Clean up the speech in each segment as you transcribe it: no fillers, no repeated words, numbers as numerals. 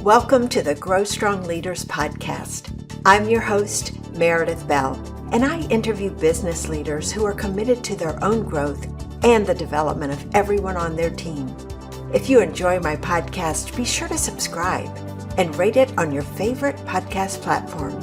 Welcome to the Grow Strong Leaders podcast. I'm your host, Meredith Bell, and I interview business leaders who are committed to their own growth and the development of everyone on their team. If you enjoy my podcast, be sure to subscribe and rate it on your favorite podcast platform.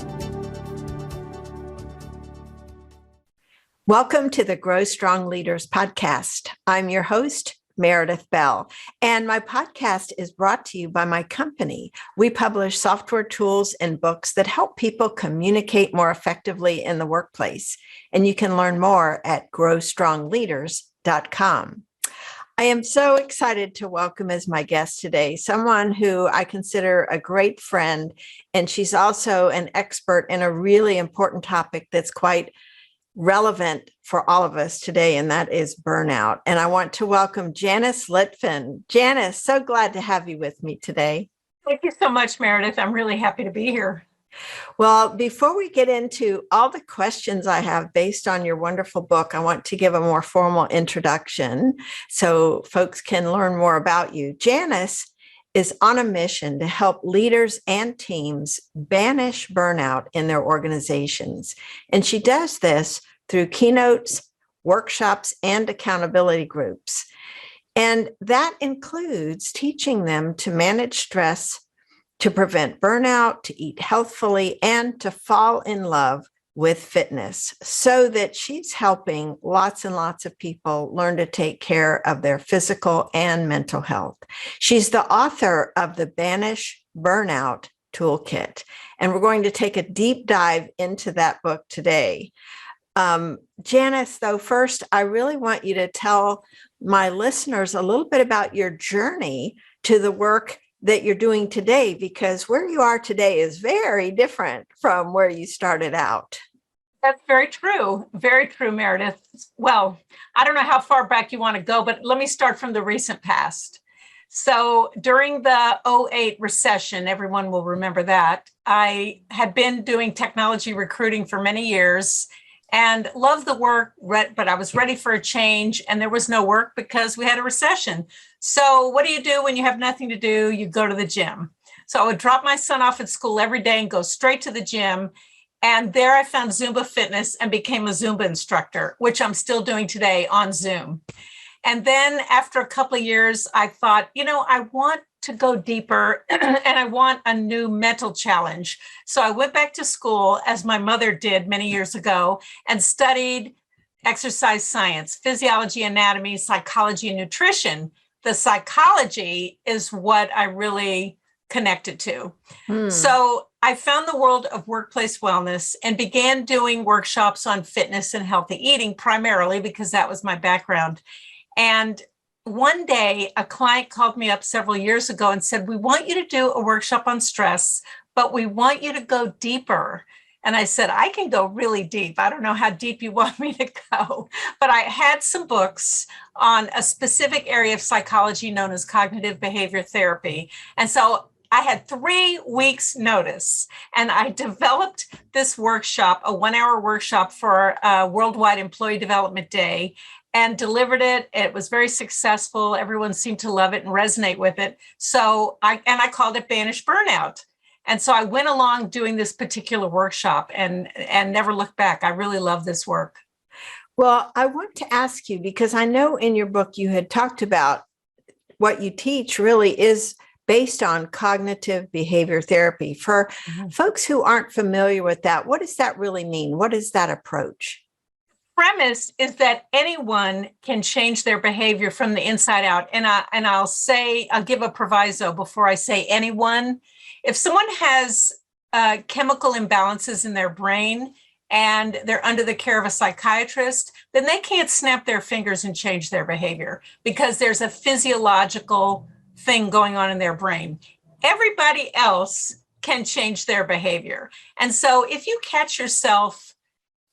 Welcome to the Grow Strong Leaders podcast. I'm your host, Meredith Bell, and my podcast is brought to you by my company. We publish software tools and books that help people communicate more effectively in the workplace, and you can learn more at growstrongleaders.com. I am so excited to welcome as my guest today someone who I consider a great friend, and she's also an expert in a really important topic that's quite relevant for all of us today, and that is burnout. And I want to welcome Janice Litvin. Janice, so glad to have you with me today. Thank you so much, Meredith. I'm really happy to be here. Well, before we get into all the questions I have based on your wonderful book, I want to give a more formal introduction so folks can learn more about you. Janice is on a mission to help leaders and teams banish burnout in their organizations. And she does this through keynotes, workshops, and accountability groups. And that includes teaching them to manage stress, to prevent burnout, to eat healthfully, and to fall in love with fitness, so that she's helping lots and lots of people learn to take care of their physical and mental health. She's the author of the Banish Burnout Toolkit, and we're going to take a deep dive into that book today. Janice, though, first, I really want you to tell my listeners a little bit about your journey to the work that you're doing today, because where you are today is very different from where you started out. That's very true. Very true, Meredith. Well, I don't know how far back you want to go, but let me start from the recent past. So during the 2008 recession, everyone will remember that, I had been doing technology recruiting for many years and loved the work, but I was ready for a change, and there was no work because we had a recession. So what do you do when you have nothing to do? You go to the gym. So I would drop my son off at school every day and go straight to the gym. And there I found Zumba fitness and became a Zumba instructor, which I'm still doing today on Zoom. And then after a couple of years, I thought, I want to go deeper and I want a new mental challenge. So I went back to school, as my mother did many years ago, and studied exercise science, physiology, anatomy, psychology, and nutrition. The psychology is what I really connected to. So I found the world of workplace wellness and began doing workshops on fitness and healthy eating, primarily because that was my background. And one day, a client called me up several years ago and said, "We want you to do a workshop on stress, but we want you to go deeper." And I said, "I can go really deep. I don't know how deep you want me to go." But I had some books on a specific area of psychology known as cognitive behavior therapy. And so I had 3 weeks notice, and I developed this workshop, a 1-hour workshop for a Worldwide Employee Development Day, and delivered it. It was very successful. Everyone seemed to love it and resonate with it. So I called it Banish Burnout. And so I went along doing this particular workshop and never looked back. I really love this work. Well, I want to ask you, because I know in your book you had talked about what you teach really is based on cognitive behavior therapy. For folks who aren't familiar with that, what does that really mean? What is that approach? Premise is that anyone can change their behavior from the inside out. And I'll give a proviso before I say anyone. If someone has chemical imbalances in their brain and they're under the care of a psychiatrist, then they can't snap their fingers and change their behavior because there's a physiological thing going on in their brain. Everybody else can change their behavior. And so if you catch yourself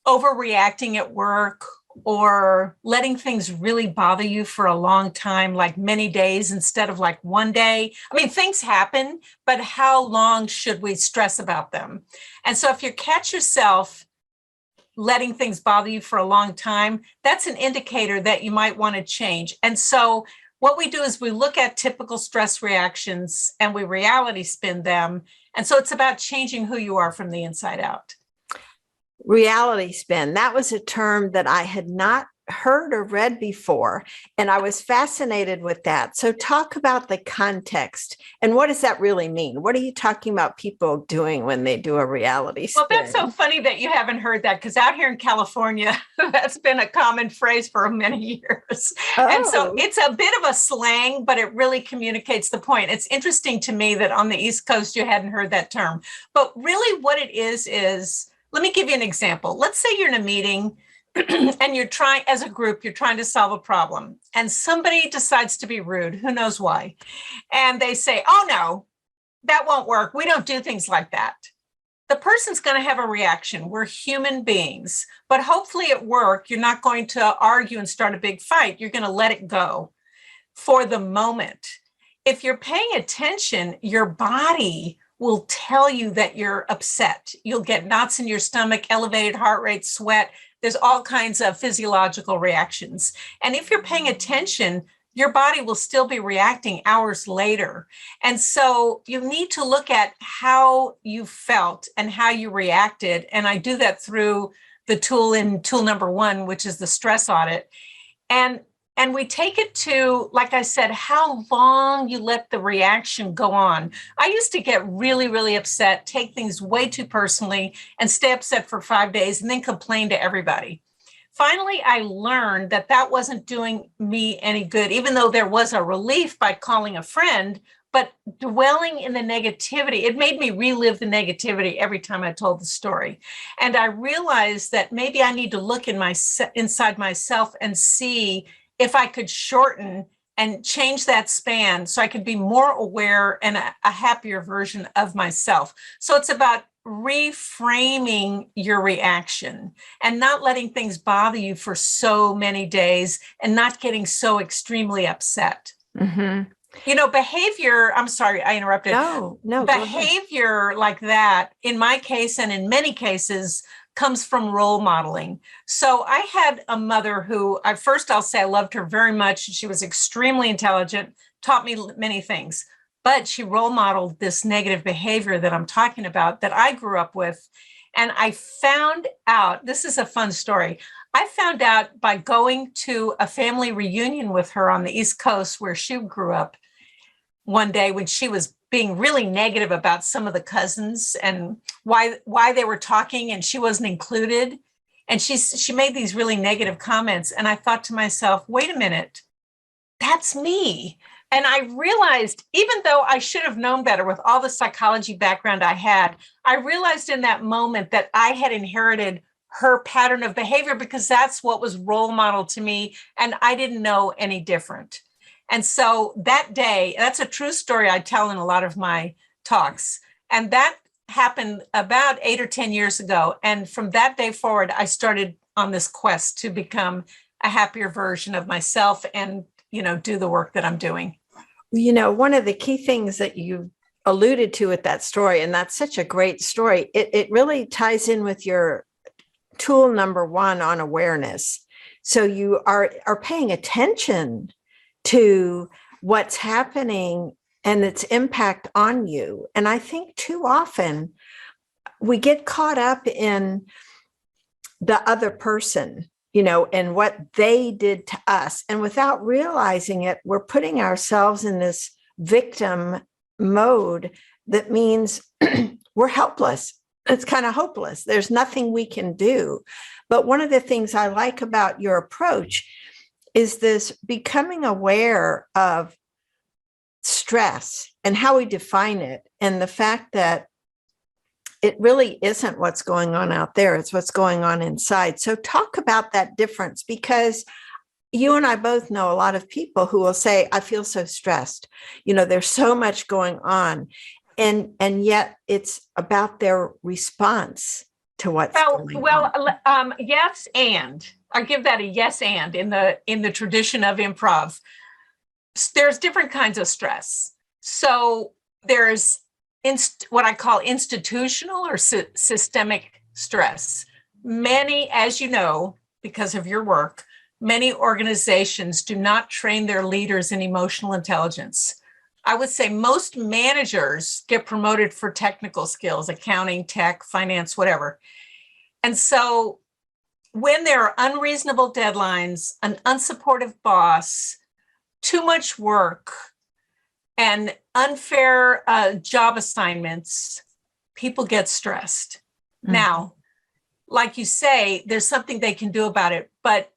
overreacting at work or letting things really bother you for a long time, like many days instead of like one day. I mean, things happen, but how long should we stress about them? And so if you catch yourself letting things bother you for a long time, that's an indicator that you might want to change. And so what we do is we look at typical stress reactions and we reality spin them. And so it's about changing who you are from the inside out. Reality spin. That was a term that I had not heard or read before, and I was fascinated with that. So talk about the context and what does that really mean? What are you talking about people doing when they do a reality spin? Well, that's so funny that you haven't heard that, because out here in California, that's been a common phrase for many years. And so it's a bit of a slang, but it really communicates the point. It's interesting to me that on the East Coast, you hadn't heard that term. But really what it is, let me give you an example. Let's say you're in a meeting and you're trying, as a group, you're trying to solve a problem, and somebody decides to be rude, who knows why, and they say, oh no, that won't work, we don't do things like that. The person's going to have a reaction. We're human beings, but hopefully at work, you're not going to argue and start a big fight. You're going to let it go for the moment. If you're paying attention, your body will tell you that you're upset. You'll get knots in your stomach, elevated heart rate, sweat. There's all kinds of physiological reactions. And if you're paying attention, your body will still be reacting hours later. And so you need to look at how you felt and how you reacted. And I do that through the tool in tool number 1, which is the stress audit. And we take it to, like I said, how long you let the reaction go on. I used to get really, really upset, take things way too personally, and stay upset for 5 days and then complain to everybody. Finally, I learned that that wasn't doing me any good, even though there was a relief by calling a friend, but dwelling in the negativity, it made me relive the negativity every time I told the story. And I realized that maybe I need to look inside myself and see if I could shorten and change that span so I could be more aware and a happier version of myself. So it's about reframing your reaction and not letting things bother you for so many days and not getting so extremely upset. Mm-hmm. You know, behavior, I'm sorry, I interrupted. No, behavior like that, in my case and in many cases, comes from role modeling. So I had a mother who, I'll say I loved her very much. She was extremely intelligent, taught me many things, but she role modeled this negative behavior that I'm talking about that I grew up with. And I found out, this is a fun story. I found out by going to a family reunion with her on the East Coast where she grew up one day when she was being really negative about some of the cousins and why they were talking and she wasn't included. And she made these really negative comments. And I thought to myself, wait a minute, that's me. And I realized, even though I should have known better with all the psychology background I had, I realized in that moment that I had inherited her pattern of behavior because that's what was role modeled to me. And I didn't know any different. And so that day, that's a true story I tell in a lot of my talks. And that happened about 8 or 10 years ago. And from that day forward, I started on this quest to become a happier version of myself and, do the work that I'm doing. One of the key things that you alluded to with that story, and that's such a great story, it really ties in with your tool number 1 on awareness. So you are paying attention to what's happening and its impact on you. And I think too often we get caught up in the other person, and what they did to us. And without realizing it, we're putting ourselves in this victim mode that means we're helpless. It's kind of hopeless. There's nothing we can do. But one of the things I like about your approach is this becoming aware of stress and how we define it, and the fact that it really isn't what's going on out there, it's what's going on inside. So talk about that difference, because you and I both know a lot of people who will say, I feel so stressed. There's so much going on. And yet it's about their response to what's going on. Yes, and I give that a yes and in the tradition of improv. There's different kinds of stress. So there's what I call institutional or systemic stress. Many, as you know, because of your work, many organizations do not train their leaders in emotional intelligence. I would say most managers get promoted for technical skills, accounting, tech, finance, whatever. And so when there are unreasonable deadlines, an unsupportive boss, too much work, and unfair job assignments, people get stressed. Now, like you say, there's something they can do about it. But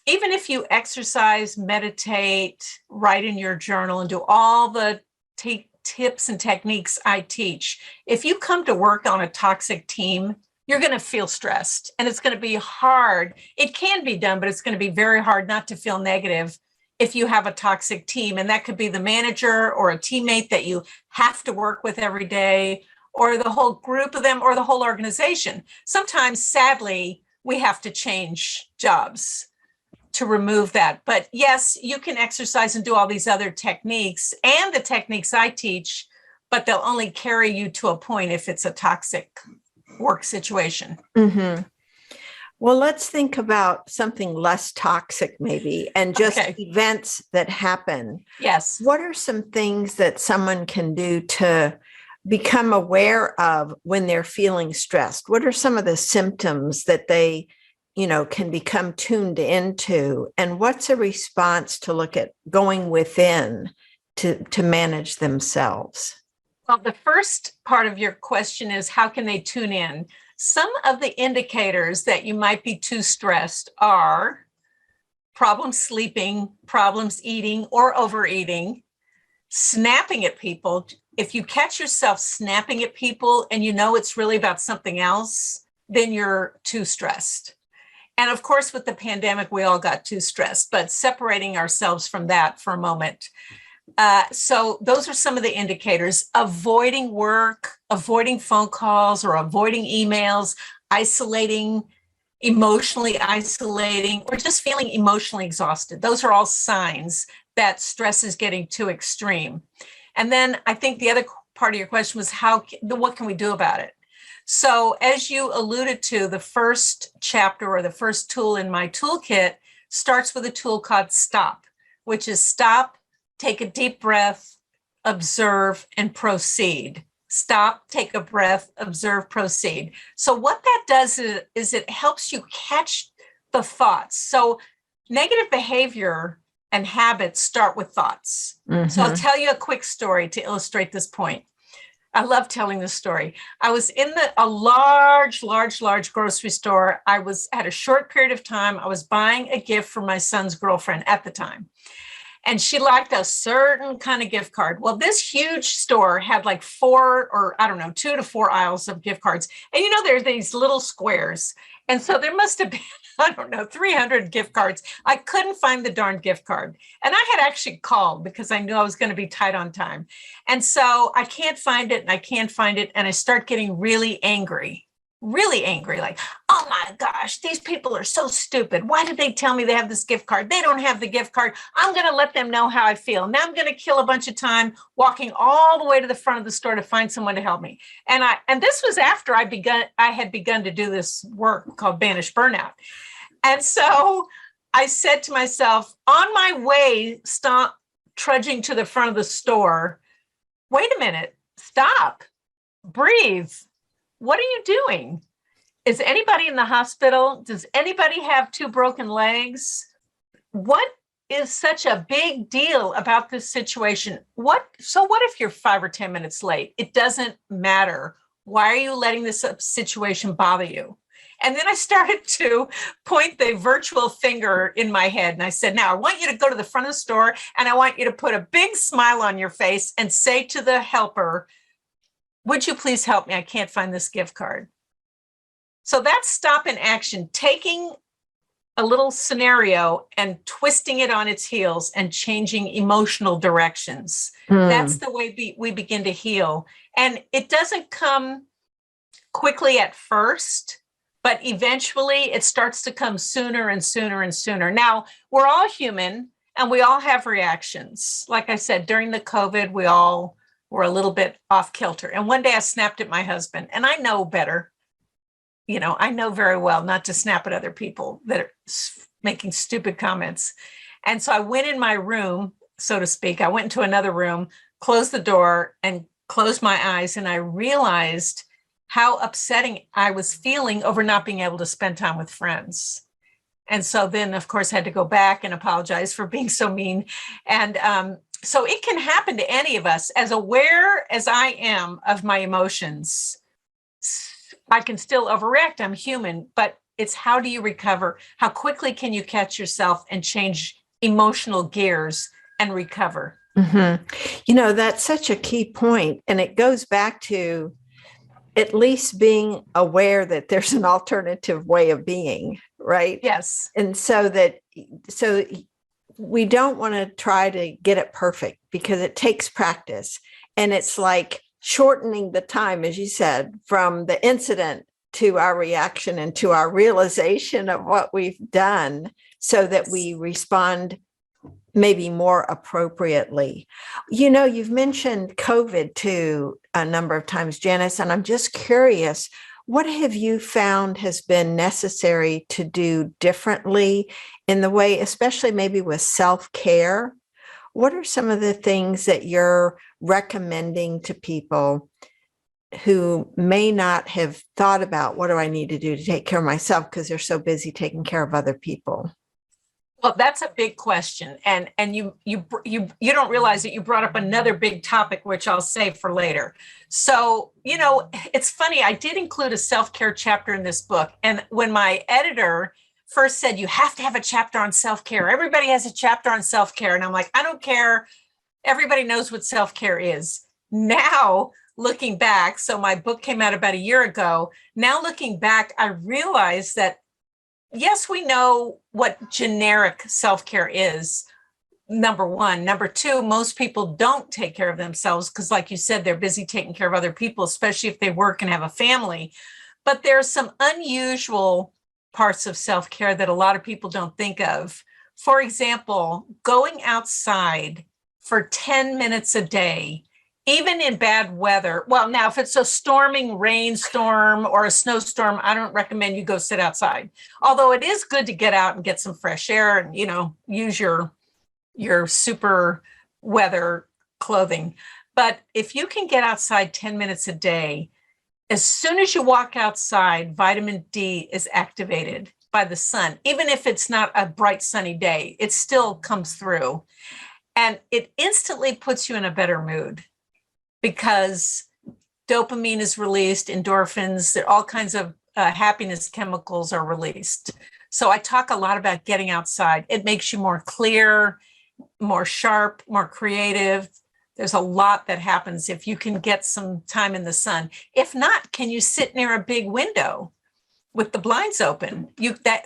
even if you exercise, meditate, write in your journal, and do all the tips and techniques I teach, if you come to work on a toxic team, you're going to feel stressed, and it's going to be hard. It can be done, but it's going to be very hard not to feel negative if you have a toxic team. And that could be the manager or a teammate that you have to work with every day, or the whole group of them, or the whole organization. Sometimes, sadly, we have to change jobs to remove that. But yes, you can exercise and do all these other techniques and the techniques I teach, but they'll only carry you to a point if it's a toxic work situation. Mm-hmm. Well, let's think about something less toxic maybe, and just events that happen. Yes. What are some things that someone can do to become aware of when they're feeling stressed? What are some of the symptoms that they, can become tuned into? And what's a response to look at going within to manage themselves? Well, the first part of your question is, how can they tune in? Some of the indicators that you might be too stressed are problems sleeping, problems eating or overeating, snapping at people. If you catch yourself snapping at people and you know it's really about something else, then you're too stressed. And of course, with the pandemic, we all got too stressed, but separating ourselves from that for a moment. So those are some of the indicators: avoiding work, avoiding phone calls or avoiding emails, emotionally isolating, or just feeling emotionally exhausted. Those are all signs that stress is getting too extreme. And then I think the other part of your question was what can we do about it? So as you alluded to, the first chapter or the first tool in my toolkit starts with a tool called STOP, which is stop, take a deep breath, observe, and proceed. Stop, take a breath, observe, proceed. So what that does is it helps you catch the thoughts. So negative behavior and habits start with thoughts. Mm-hmm. So I'll tell you a quick story to illustrate this point. I love telling this story. I was in a large grocery store. I was at a short period of time. I was buying a gift for my son's girlfriend at the time. And she liked a certain kind of gift card. Well, this huge store had like 2 to 4 aisles of gift cards. And there's these little squares. And so there must have been, 300 gift cards. I couldn't find the darn gift card. And I had actually called because I knew I was going to be tight on time. And so I can't find it and I can't find it. And I start getting really angry, like, oh my gosh, these people are so stupid. Why did they tell me they have this gift card? They don't have the gift card. I'm going to let them know how I feel. Now I'm going to kill a bunch of time walking all the way to the front of the store to find someone to help me. And this was after I had begun to do this work called Banish Burnout. And so I said to myself, on my way, stop trudging to the front of the store. Wait a minute, stop, breathe. What are you doing? Is anybody in the hospital? Does anybody have 2 broken legs? What is such a big deal about this situation? So what if you're 5 or 10 minutes late? It doesn't matter. Why are you letting this situation bother you? And then I started to point the virtual finger in my head. And I said, now I want you to go to the front of the store and I want you to put a big smile on your face and say to the helper, would you please help me? I can't find this gift card. So that's stop in action, taking a little scenario and twisting it on its heels and changing emotional directions. That's the way we begin to heal. And it doesn't come quickly at first, but eventually it starts to come sooner and sooner and sooner. Now, we're all human and we all have reactions. Like I said, during the COVID, we all were a little bit off kilter. And one day I snapped at my husband, and I know better. I know very well not to snap at other people that are making stupid comments. And so I went in my room, so to speak. I went into another room, closed the door, and closed my eyes. And I realized how upsetting I was feeling over not being able to spend time with friends. And so then, of course, I had to go back and apologize for being so mean. And so it can happen to any of us. As aware as I am of my emotions, I can still overreact. I'm human, but it's how do you recover? How quickly can you catch yourself and change emotional gears and recover? Mm-hmm. That's such a key point. And it goes back to at least being aware that there's an alternative way of being, right? Yes. And so we don't want to try to get it perfect because it takes practice. And it's like shortening the time, as you said, from the incident to our reaction and to our realization of what we've done so that we respond maybe more appropriately. You've mentioned COVID too a number of times, Janice, and I'm just curious, what have you found has been necessary to do differently in the way, especially maybe with self-care? What are some of the things that you're recommending to people who may not have thought about what do I need to do to take care of myself because they're so busy taking care of other people? Well, that's a big question, and you don't realize that you brought up another big topic, which I'll save for later. So, it's funny. I did include a self-care chapter in this book, and when my editor first said you have to have a chapter on self-care, everybody has a chapter on self-care, and I'm like, I don't care. Everybody knows what self-care is. Now, looking back, so my book came out about a year ago. Now, looking back, I realized that yes, we know what generic self-care is, number one. Number two, most people don't take care of themselves because, like you said, they're busy taking care of other people, especially if they work and have a family. But there's some unusual parts of self-care that a lot of people don't think of. For example, going outside for 10 minutes a day, even in bad weather. Well, now, if it's a storming rainstorm or a snowstorm, I don't recommend you go sit outside. Although it is good to get out and get some fresh air and, use your super weather clothing. But if you can get outside 10 minutes a day, as soon as you walk outside, vitamin D is activated by the sun. Even if it's not a bright sunny day, it still comes through. And it instantly puts you in a better mood, because dopamine is released, endorphins, all kinds of happiness chemicals are released. So I talk a lot about getting outside. It makes you more clear, more sharp, more creative. There's a lot that happens if you can get some time in the sun. If not, can you sit near a big window with the blinds open?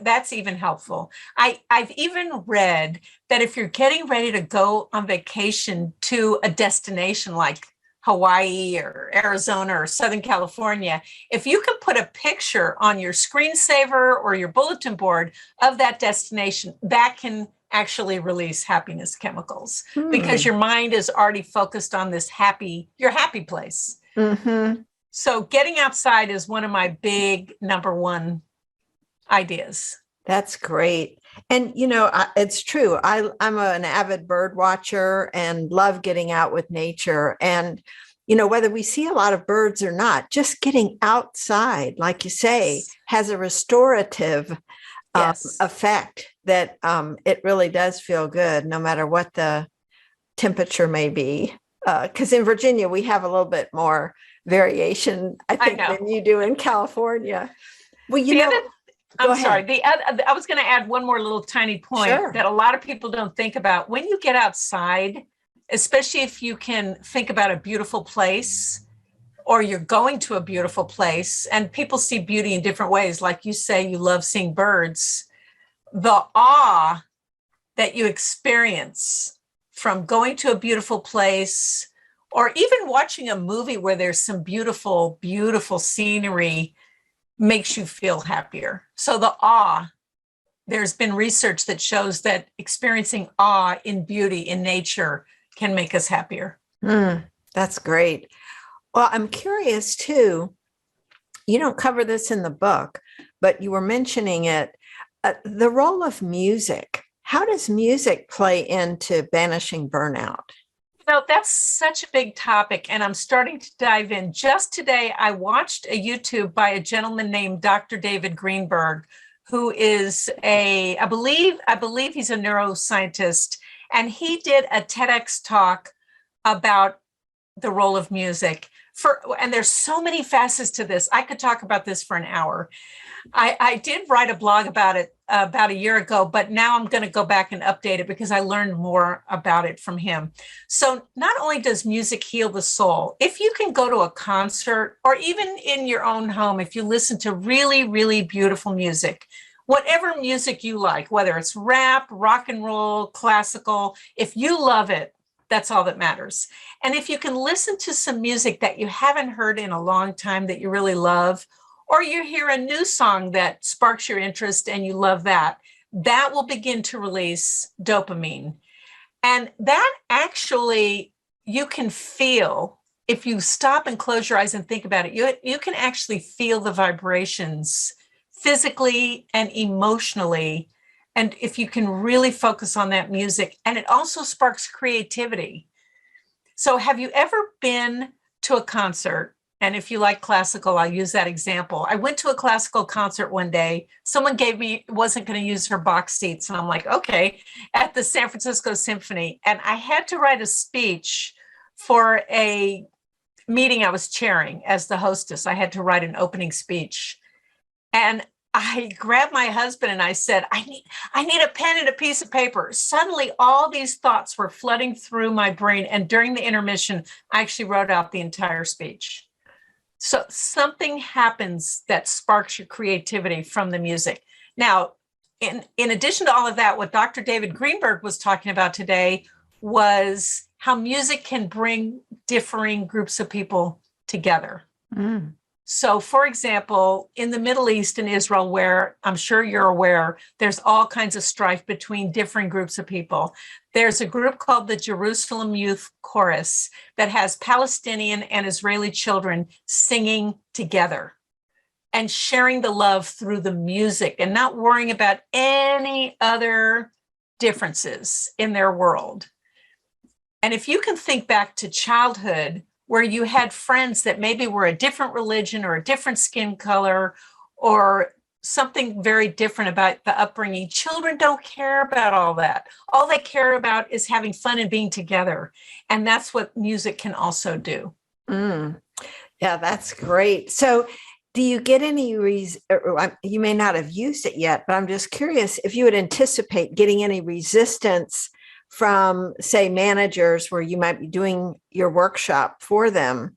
That's even helpful. I've even read that if you're getting ready to go on vacation to a destination like Hawaii or Arizona or Southern California, if you can put a picture on your screensaver or your bulletin board of that destination, that can actually release happiness chemicals because your mind is already focused on your happy place. Mm-hmm. So getting outside is one of my big number one ideas. That's great. And, it's true. I'm an avid bird watcher and love getting out with nature. And, whether we see a lot of birds or not, just getting outside, like you say, has a restorative effect that it really does feel good, no matter what the temperature may be. Because in Virginia, we have a little bit more variation, I think, than you do in California. Well, I'm sorry. I was going to add one more little tiny point that a lot of people don't think about. When you get outside, especially if you can think about a beautiful place or you're going to a beautiful place, and people see beauty in different ways. Like you say, you love seeing birds. The awe that you experience from going to a beautiful place, or even watching a movie where there's some beautiful, beautiful scenery, makes you feel happier. So the awe, there's been research that shows that experiencing awe in beauty, in nature, can make us happier. That's great. Well, I'm curious too, you don't cover this in the book, but you were mentioning it. The role of music. How does music play into banishing burnout? That's such a big topic, and I'm starting to dive in. Just today, I watched a YouTube by a gentleman named Dr. David Greenberg, who is I believe he's a neuroscientist, and he did a TEDx talk about the role of music. And there's so many facets to this. I could talk about this for an hour. I did write a blog about it about a year ago, but now I'm going to go back and update it because I learned more about it from him. So not only does music heal the soul, if you can go to a concert or even in your own home, if you listen to really, really beautiful music, whatever music you like, whether it's rap, rock and roll, classical, if you love it, that's all that matters. And if you can listen to some music that you haven't heard in a long time that you really love, or you hear a new song that sparks your interest and you love that, that will begin to release dopamine. And that actually you can feel, if you stop and close your eyes and think about it, you can actually feel the vibrations physically and emotionally. And if you can really focus on that music, and it also sparks creativity. So have you ever been to a concert? And if you like classical, I'll use that example. I went to a classical concert one day. Someone wasn't going to use her box seats. And I'm like, okay, at the San Francisco Symphony. And I had to write a speech for a meeting I was chairing as the hostess. I had to write an opening speech. And I grabbed my husband and I said, I need a pen and a piece of paper. Suddenly, all these thoughts were flooding through my brain. And during the intermission, I actually wrote out the entire speech. So something happens that sparks your creativity from the music. Now, in addition to all of that, what Dr. David Greenberg was talking about today was how music can bring differing groups of people together. Mm. So, for example, in the Middle East and Israel, where I'm sure you're aware, there's all kinds of strife between different groups of people. There's a group called the Jerusalem Youth Chorus that has Palestinian and Israeli children singing together and sharing the love through the music and not worrying about any other differences in their world. And if you can think back to childhood, where you had friends that maybe were a different religion or a different skin color or something very different about the upbringing. Children don't care about all that. All they care about is having fun and being together. And that's what music can also do. Mm. Yeah, that's great. So do you get any you may not have used it yet, but I'm just curious if you would anticipate getting any resistance from, say, managers where you might be doing your workshop for them,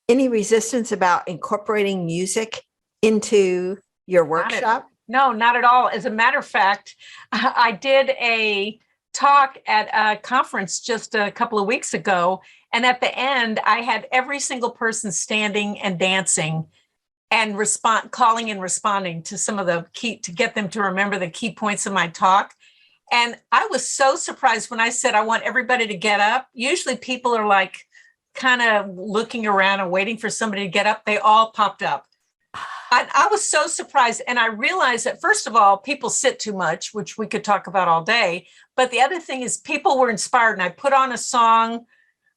any resistance about incorporating music into your workshop? No, not at all. As a matter of fact, I did a talk at a conference just a couple of weeks ago. And at the end, I had every single person standing and dancing and calling and responding to some of the to get them to remember the key points of my talk. And I was so surprised when I said, I want everybody to get up. Usually people are like kind of looking around and waiting for somebody to get up. They all popped up. I was so surprised. And I realized that, first of all, people sit too much, which we could talk about all day. But the other thing is people were inspired. And I put on a song,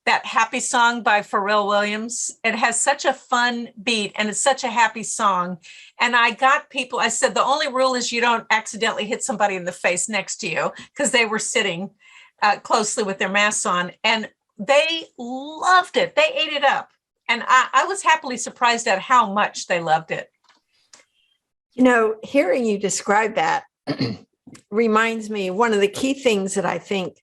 that Happy song by Pharrell Williams. It has such a fun beat and it's such a happy song. And I got people, I said, the only rule is you don't accidentally hit somebody in the face next to you, because they were sitting closely with their masks on. And they loved it. They ate it up. And I was happily surprised at how much they loved it. You know, hearing you describe that reminds me, one of the key things that I think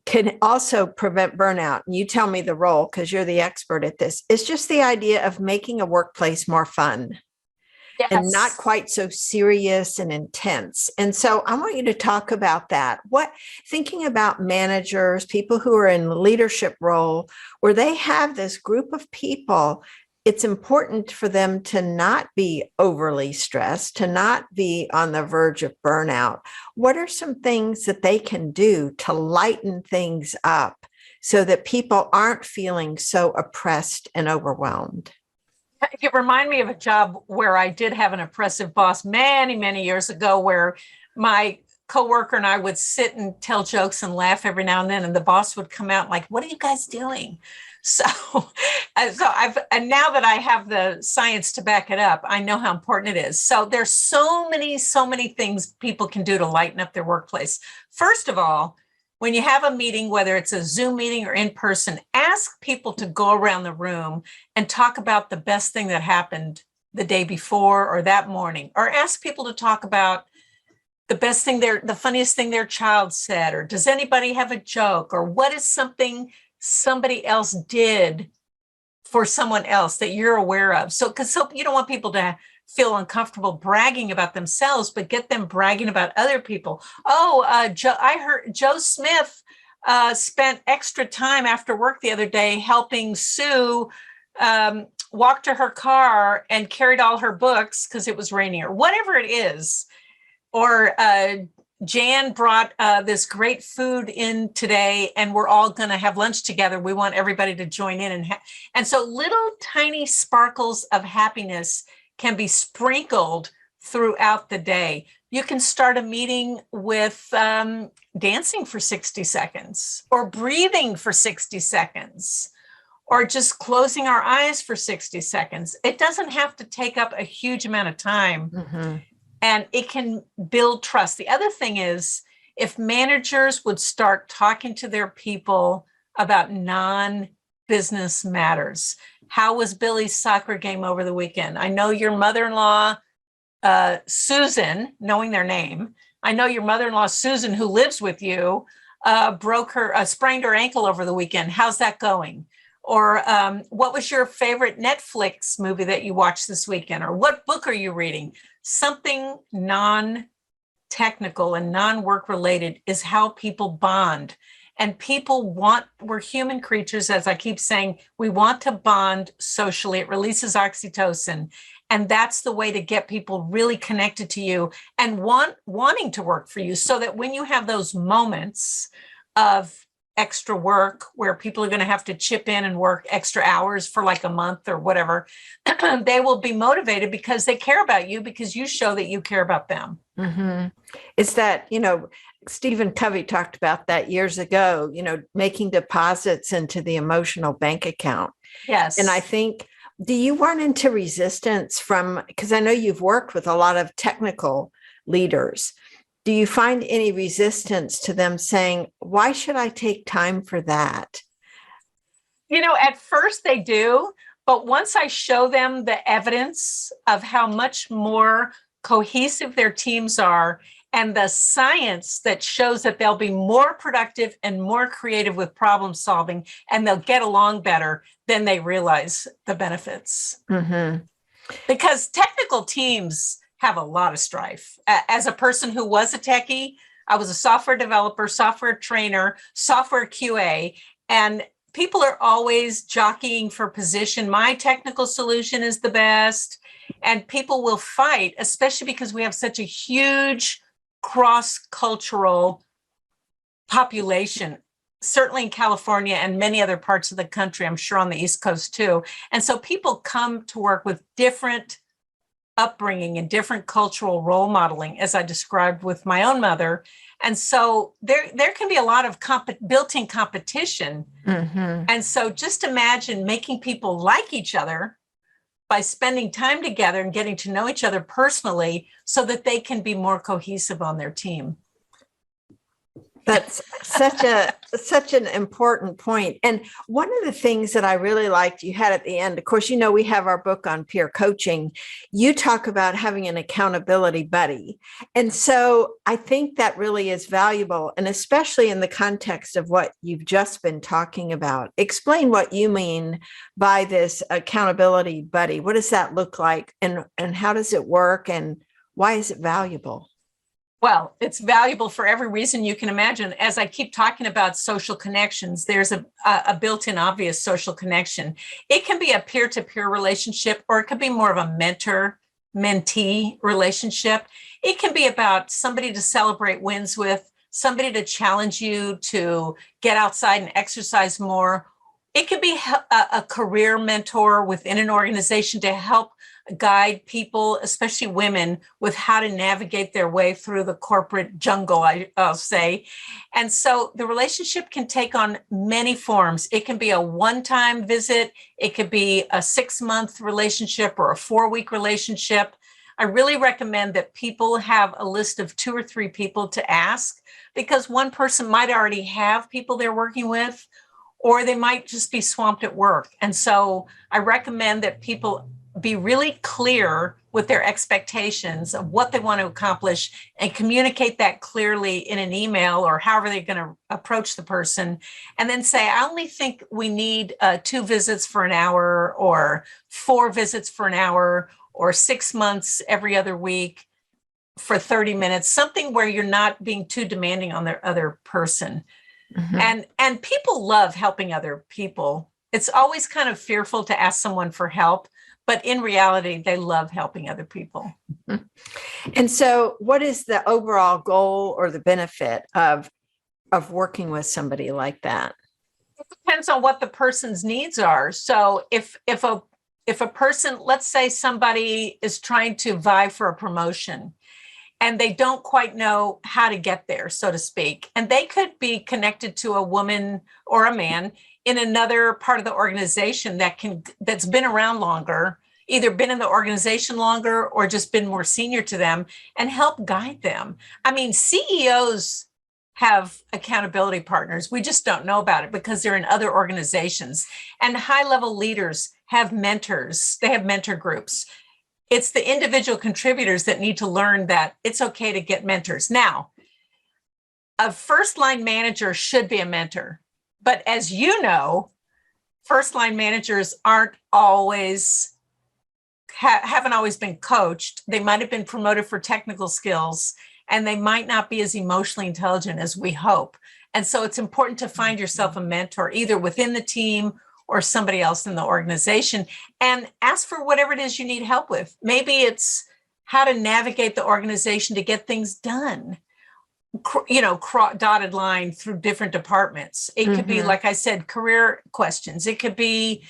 can also prevent burnout, and you tell me the role because you're the expert at this, is just the idea of making a workplace more fun. Yes. And not quite so serious and intense. And so I want you to talk about that. Thinking about managers, people who are in leadership role, where they have this group of people, it's important for them to not be overly stressed, to not be on the verge of burnout. What are some things that they can do to lighten things up so that people aren't feeling so oppressed and overwhelmed? You remind me of a job where I did have an oppressive boss many, many years ago, where my coworker and I would sit and tell jokes and laugh every now and then, and the boss would come out like, "What are you guys doing?" So, and now that I have the science to back it up, I know how important it is. So there's so many things people can do to lighten up their workplace. First of all, when you have a meeting, whether it's a Zoom meeting or in person, ask people to go around the room and talk about the best thing that happened the day before or that morning, or ask people to talk about the funniest thing their child said, or does anybody have a joke, or what is something somebody else did for someone else that you're aware of. So you don't want people to feel uncomfortable bragging about themselves, but get them bragging about other people. I heard Joe Smith spent extra time after work the other day helping Sue walk to her car and carried all her books because it was raining, or whatever it is. Or Jan brought this great food in today, and we're all going to have lunch together. We want everybody to join in. And so little tiny sparkles of happiness can be sprinkled throughout the day. You can start a meeting with dancing for 60 seconds, or breathing for 60 seconds, or just closing our eyes for 60 seconds. It doesn't have to take up a huge amount of time. Mm-hmm. And it can build trust. The other thing is, if managers would start talking to their people about non-business matters. How was Billy's soccer game over the weekend? I know your mother-in-law, Susan, knowing their name, I know your mother-in-law, Susan, who lives with you, sprained her ankle over the weekend. How's that going? Or what was your favorite Netflix movie that you watched this weekend? Or what book are you reading? Something non-technical and non-work related is how people bond. And we're human creatures, as I keep saying, we want to bond socially. It releases oxytocin. And that's the way to get people really connected to you and wanting to work for you, so that when you have those moments of extra work where people are going to have to chip in and work extra hours for like a month or whatever, they will be motivated because they care about you, because you show that you care about them. Mm-hmm. It's that, Stephen Covey talked about that years ago, making deposits into the emotional bank account. Yes. And I think, do you run into resistance because I know you've worked with a lot of technical leaders. Do you find any resistance to them saying, why should I take time for that? At first they do, but once I show them the evidence of how much more cohesive their teams are, and the science that shows that they'll be more productive and more creative with problem solving, and they'll get along better, then they realize the benefits. Mm-hmm. Because technical teams have a lot of strife. As a person who was a techie, I was a software developer, software trainer, software QA, and people are always jockeying for position. My technical solution is the best, and people will fight, especially because we have such a huge cross-cultural population, certainly in California and many other parts of the country, I'm sure on the East Coast too. And so people come to work with different upbringing and different cultural role modeling, as I described with my own mother. And so there can be a lot of built-in competition. Mm-hmm. And so just imagine making people like each other by spending time together and getting to know each other personally, so that they can be more cohesive on their team. That's such an important point. And one of the things that I really liked you had at the end, of course, we have our book on peer coaching. You talk about having an accountability buddy. And so I think that really is valuable, and especially in the context of what you've just been talking about. Explain what you mean by this accountability buddy. What does that look like, and how does it work, and why is it valuable? Well, it's valuable for every reason you can imagine. As I keep talking about social connections, there's a built-in obvious social connection. It can be a peer-to-peer relationship, or it could be more of a mentor-mentee relationship. It can be about somebody to celebrate wins with, somebody to challenge you to get outside and exercise more, It could be a career mentor within an organization to help guide people, especially women, with how to navigate their way through the corporate jungle, I'll say. And so the relationship can take on many forms. It can be a one-time visit. It could be a 6-month relationship or a 4-week relationship. I really recommend that people have a list of 2 or 3 people to ask, because one person might already have people they're working with, or they might just be swamped at work. And so I recommend that people be really clear with their expectations of what they want to accomplish and communicate that clearly in an email or however they're going to approach the person. And then say, I only think we need 2 visits for an hour, or 4 visits for an hour, or 6 months every other week for 30 minutes, something where you're not being too demanding on the other person. Mm-hmm. And people love helping other people. It's always kind of fearful to ask someone for help, but in reality, they love helping other people. Mm-hmm. And so what is the overall goal or the benefit of working with somebody like that? It depends on what the person's needs are. So if a person, let's say somebody is trying to vie for a promotion, and they don't quite know how to get there, so to speak. And they could be connected to a woman or a man in another part of the organization that's been around longer, either been in the organization longer or just been more senior to them, and help guide them. I mean, CEOs have accountability partners. We just don't know about it because they're in other organizations. And high-level leaders have mentors. They have mentor groups. It's the individual contributors that need to learn that it's okay to get mentors. Now, a first-line manager should be a mentor. But as you know, first-line managers haven't always been coached. They might have been promoted for technical skills, and they might not be as emotionally intelligent as we hope. And so it's important to find yourself a mentor, either within the team or somebody else in the organization, and ask for whatever it is you need help with. Maybe it's how to navigate the organization to get things done, dotted line through different departments. It could be, like I said, career questions. It could be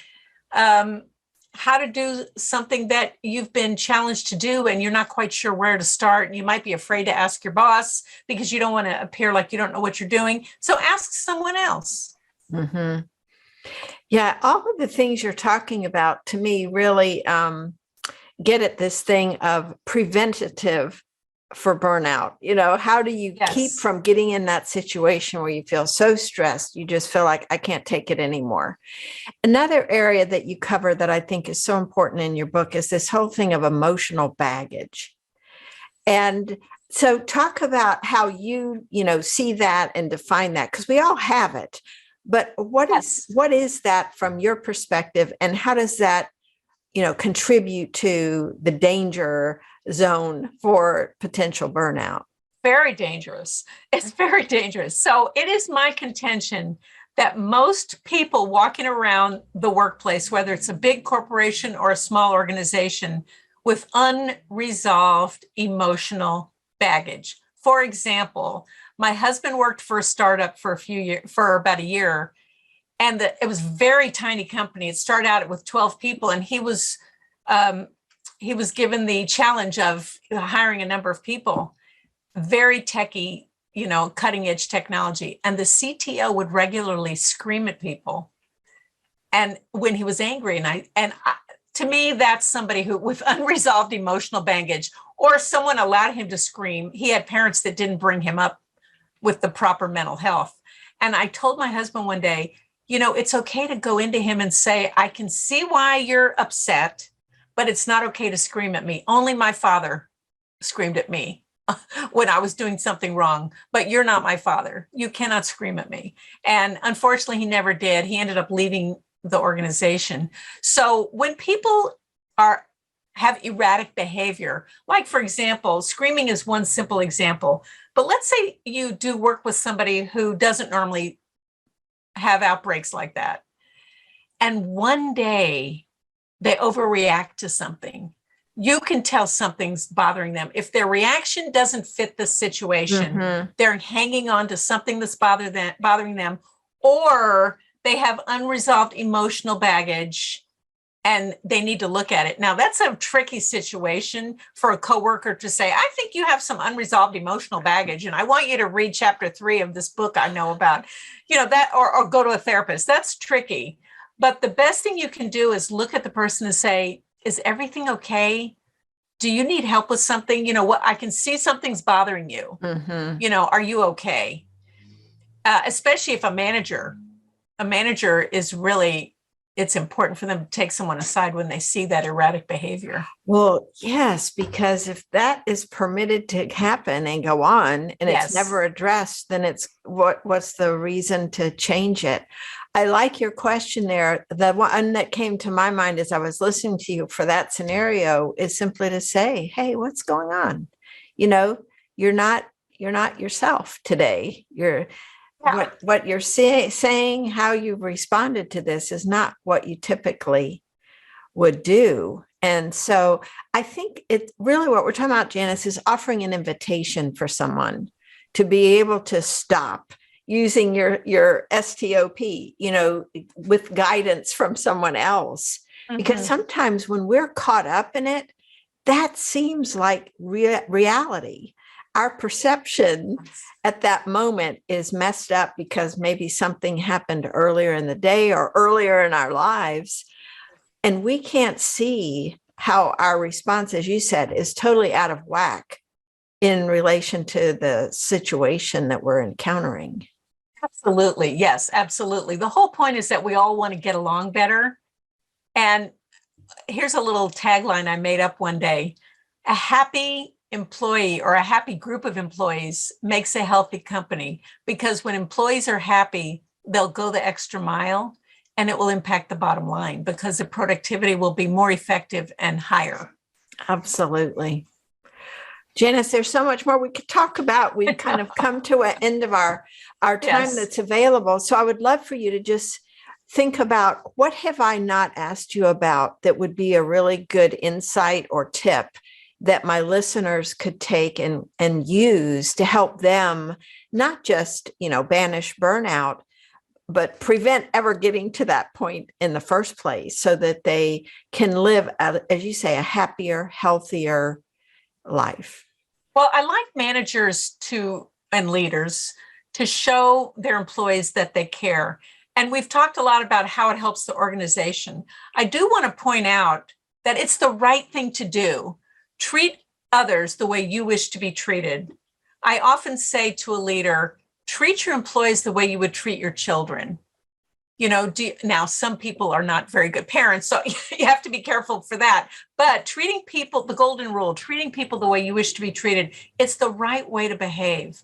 how to do something that you've been challenged to do and you're not quite sure where to start. And you might be afraid to ask your boss because you don't want to appear like you don't know what you're doing. So ask someone else. Mm-hmm. Yeah, all of the things you're talking about to me really get at this thing of preventative for burnout. How do you keep from getting in that situation where you feel so stressed, you just feel like I can't take it anymore? Another area that you cover that I think is so important in your book is this whole thing of emotional baggage. And so talk about how you see that and define that, because we all have it. But what is that from your perspective, and how does that, contribute to the danger zone for potential burnout? Very dangerous. It's very dangerous. So it is my contention that most people walking around the workplace, whether it's a big corporation or a small organization, with unresolved emotional baggage. For example, my husband worked for a startup for about a year, and it was a very tiny company. It started out with 12 people, and he was given the challenge of hiring a number of people, very techie, cutting edge technology. And the CTO would regularly scream at people, and when he was angry, to me, that's somebody who with unresolved emotional baggage, or someone allowed him to scream. He had parents that didn't bring him up with the proper mental health. And I told my husband one day, it's okay to go into him and say, I can see why you're upset, but it's not okay to scream at me. Only my father screamed at me when I was doing something wrong, but you're not my father. You cannot scream at me. And unfortunately, he never did. He ended up leaving the organization. So when people have erratic behavior, like, for example, screaming is one simple example, but let's say you do work with somebody who doesn't normally have outbreaks like that, and one day they overreact to something. You can tell something's bothering them. If their reaction doesn't fit the situation, they're hanging on to something that's bothering them, or they have unresolved emotional baggage and they need to look at it. Now, that's a tricky situation for a coworker to say, I think you have some unresolved emotional baggage, and I want you to read chapter 3 of this book I know about, that, or go to a therapist. That's tricky. But the best thing you can do is look at the person and say, is everything okay? Do you need help with something? What, I can see something's bothering you. Are you okay? Especially if a manager is really, it's important for them to take someone aside when they see that erratic behavior. Well, yes, because if that is permitted to happen and go on and it's never addressed, then it's what's the reason to change it? I like your question there. The one that came to my mind as I was listening to you for that scenario is simply to say, hey, what's going on? You're not yourself today. What you're saying, how you've responded to this is not what you typically would do. And so I think it's really what we're talking about, Janice, is offering an invitation for someone to be able to stop using your STOP, with guidance from someone else. Because sometimes when we're caught up in it, that seems like reality. Our perception at that moment is messed up because maybe something happened earlier in the day or earlier in our lives. And we can't see how our response, as you said, is totally out of whack in relation to the situation that we're encountering. Absolutely. Yes, absolutely. The whole point is that we all want to get along better. And here's a little tagline I made up one day. A happy employee or a happy group of employees makes a healthy company, because when employees are happy, they'll go the extra mile, and it will impact the bottom line because the productivity will be more effective and higher. Absolutely. Janice, there's so much more we could talk about. We've kind of come to an end of our time that's available. So I would love for you to just think about, what have I not asked you about that would be a really good insight or tip that my listeners could take and use to help them not just, banish burnout, but prevent ever getting to that point in the first place, so that they can live, as you say, a happier, healthier life. Well, I like managers and leaders to show their employees that they care. And we've talked a lot about how it helps the organization. I do want to point out that it's the right thing to do. Treat others the way you wish to be treated. I often say to a leader, treat your employees the way you would treat your children. Now some people are not very good parents, so you have to be careful for that. But treating people, the golden rule, treating people the way you wish to be treated, it's the right way to behave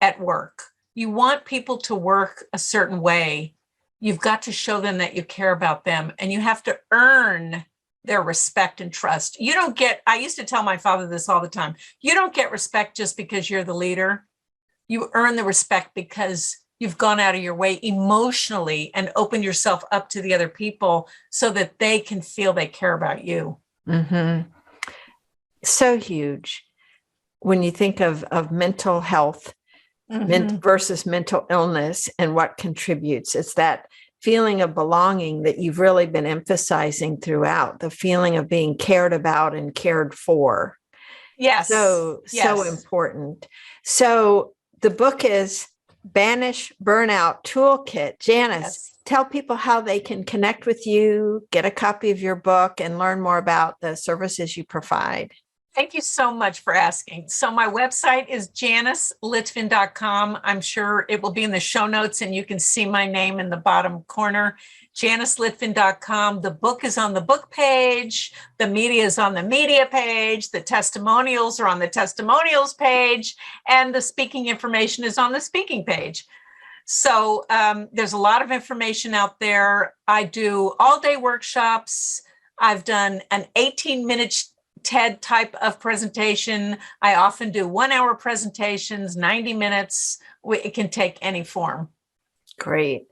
at work. You want people to work a certain way. You've got to show them that you care about them, and you have to earn their respect and trust. I used to tell my father this all the time, you don't get respect just because you're the leader. You earn the respect because you've gone out of your way emotionally and opened yourself up to the other people so that they can feel they care about you. So huge when you think of mental health versus mental illness and what contributes. It's that feeling of belonging that you've really been emphasizing throughout, the feeling of being cared about and cared for. Yes. So important. So the book is Banish Burnout Toolkit. Janice, tell people how they can connect with you, get a copy of your book, and learn more about the services you provide. Thank you so much for asking. So my website is janicelitvin.com. I'm sure it will be in the show notes, and you can see my name in the bottom corner, janicelitvin.com. The book is on the book page. The media is on the media page. The testimonials are on the testimonials page. And the speaking information is on the speaking page. So there's a lot of information out there. I do all-day workshops. I've done an 18-minute TED type of presentation. I often do 1-hour presentations, 90 minutes. It can take any form. Great.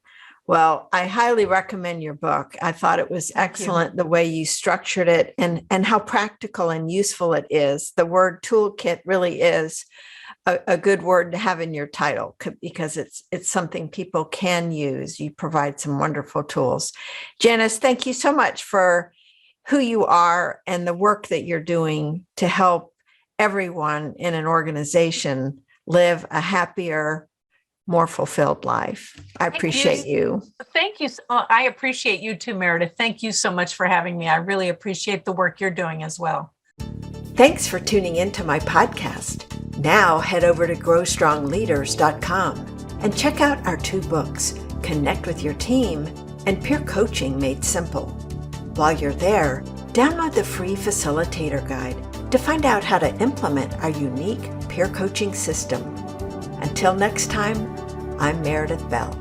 Well, I highly recommend your book. I thought it was excellent the way you structured it and how practical and useful it is. The word toolkit really is a good word to have in your title because it's something people can use. You provide some wonderful tools. Janice, thank you so much for who you are and the work that you're doing to help everyone in an organization live a happier, more fulfilled life. I appreciate you. Thank you. I appreciate you too, Meredith. Thank you so much for having me. I really appreciate the work you're doing as well. Thanks for tuning into my podcast. Now head over to growstrongleaders.com and check out our 2 books, Connect with Your Team and Peer Coaching Made Simple. While you're there, download the free facilitator guide to find out how to implement our unique peer coaching system. Until next time, I'm Meredith Bell.